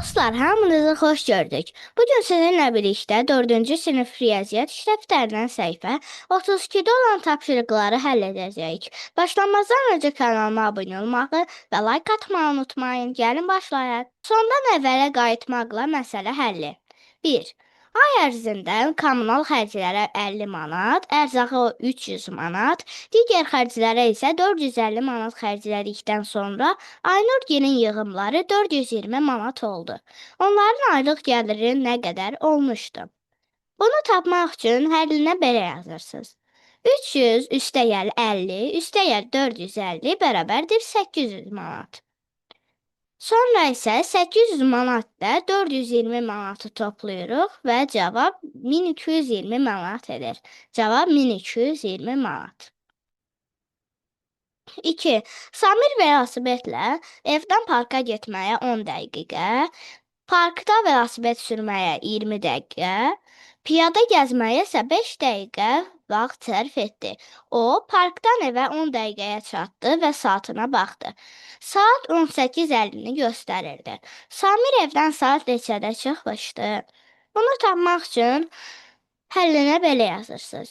Dostlar, hamınızı xoş gördük. Bugün sizinlə birlikdə 4-cü sinif riyaziyyat işlevlərindən səhifə 32-də olan tapşırıqları həll edəcəyik. Başlamazdan öncə kanalıma abunə olmağı və like atmağı unutmayın. Gəlin başlayaq. Sondan əvvələ qayıtmaqla məsələ həlli. 1. Ay ərzində kommunal xərclərə 50 manat, ərzağa 300 manat, digər xərclərə isə 450 manat xərclədikdən sonra Aynurgilin yığımları 420 manat oldu. Onların aylıq gəliri nə qədər olmuşdu? Bunu tapmaq üçün həllinə belə yazırsınız. 300 üstəgəl 50 üstəgəl 450 bərabərdir 800 manat. Sonra isə 800 manatda 420 manatı toplayırıq və cavab 1220 manat edir. Cavab 1220 manat. 2. Samir velosipedlə evdən parka getməyə 10 dəqiqə, parkda velosiped sürməyə 20 dəqiqə, piyada gəzməyə isə 5 dəqiqə vaxt sərf etdi. O, parkdan evə 10 dəqiqəyə çatdı və saatına baxdı. Saat 18:50-ni göstərirdi. Samir evdən saat neçədə çıxmışdı? Bunu tapmaq üçün həllinə belə yazırsınız.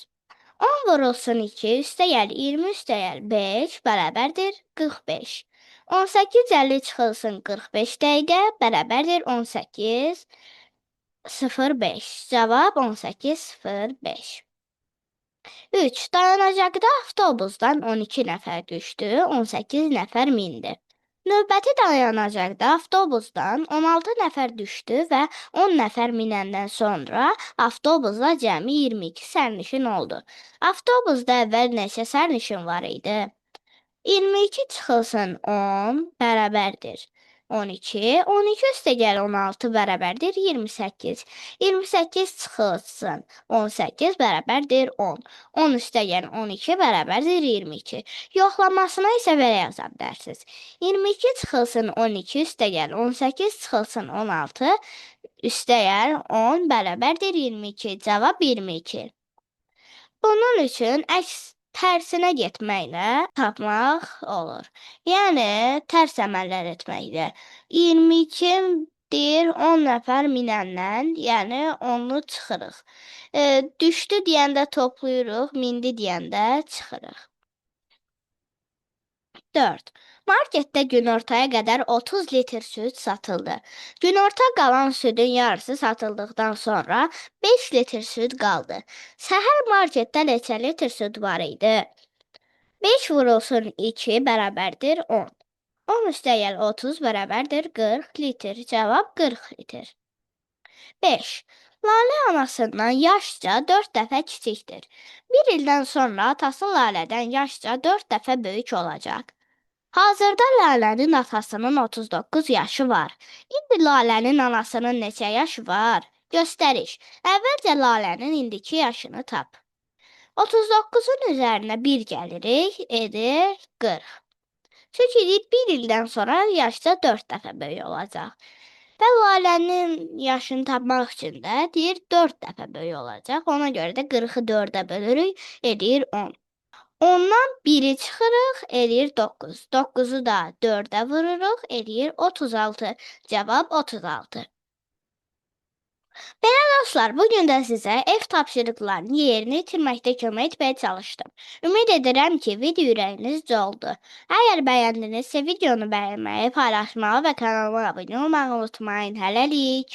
10 vurulsun 2 üstəgəl 20 üstəgəl 5 bərabərdir 45. 18:50 çıxılsın 45 dəqiqə bərabərdir 18:05. Cavab 18:05. 3. Dayanacaqda avtobusdan 12 nəfər düşdü, 18 nəfər mindi. Növbəti dayanacaqda avtobusdan 16 nəfər düşdü və 10 nəfər minəndən sonra avtobusda cəmi 22 sərnişin oldu. Avtobusda əvvəl neçə sərnişin var idi? 22 çıxılsın 10 bərabərdir 12. 12 üstəgəl 16 bərabərdir 28. 28 çıxılsın 18 bərabərdir 10. 10 üstəgəl 12 bərabərdir 22. Yoxlamasına isə belə yaza bilərsiniz. 22 çıxılsın 12 üstəgəl 18 çıxılsın 16 üstəgəl 10 bərabərdir 22. Cavab 22. Bunun üçün tərsinə getməklə tapmaq olur. Yəni, tərs əməllər etməklə. 22 deyir 10 nəfər minəndən, yəni 10-u çıxırıq. Düşdü deyəndə toplayırıq, mindi deyəndə çıxırıq. 4. Marketdə günortaya qədər 30 litr süd satıldı. Günorta qalan südün yarısı satıldıqdan sonra 5 litr süd qaldı. Səhər marketdə neçə litr süd var idi? 5 vurulsun 2 bərabərdir 10. 10 üstəgəl 30 bərabərdir 40 litr. Cavab 40 litr. 5. Lalə anasından yaşca 4 dəfə kiçikdir. Bir ildən sonra atası Lalədən yaşca 4 dəfə böyük olacaq. Hazırda Lalənin atasının 39 yaşı var. İndi Lalənin anasının neçə yaşı var? Göstəriş. Əvvəlcə Lalənin indiki yaşını tap. 39-un üzərinə 1 gəlirik, edir 40. Çünki bir ildən sonra yaşca 4 dəfə böyük olacaq. Və Lalənin yaşını tapmaq üçün də deyir 4 dəfə böyük olacaq. Ona görə də 40-ı 4-ə bölürük, edir 10. Ondan 1-i çıxırıq, edir 9. 9-u da 4-ə vururuq, edir 36. Cavab 36. Belə dostlar, bugün də sizə ev tapşırıqlarını yerinə yetirməkdə kömək etməyə çalışdım. Ümid edirəm ki, video ürəyinizcə oldu. Əgər bəyəndinizsə, videonu bəyənməyi, paylaşmağı və kanalıma abunə olmağı unutmayın. Hələlik.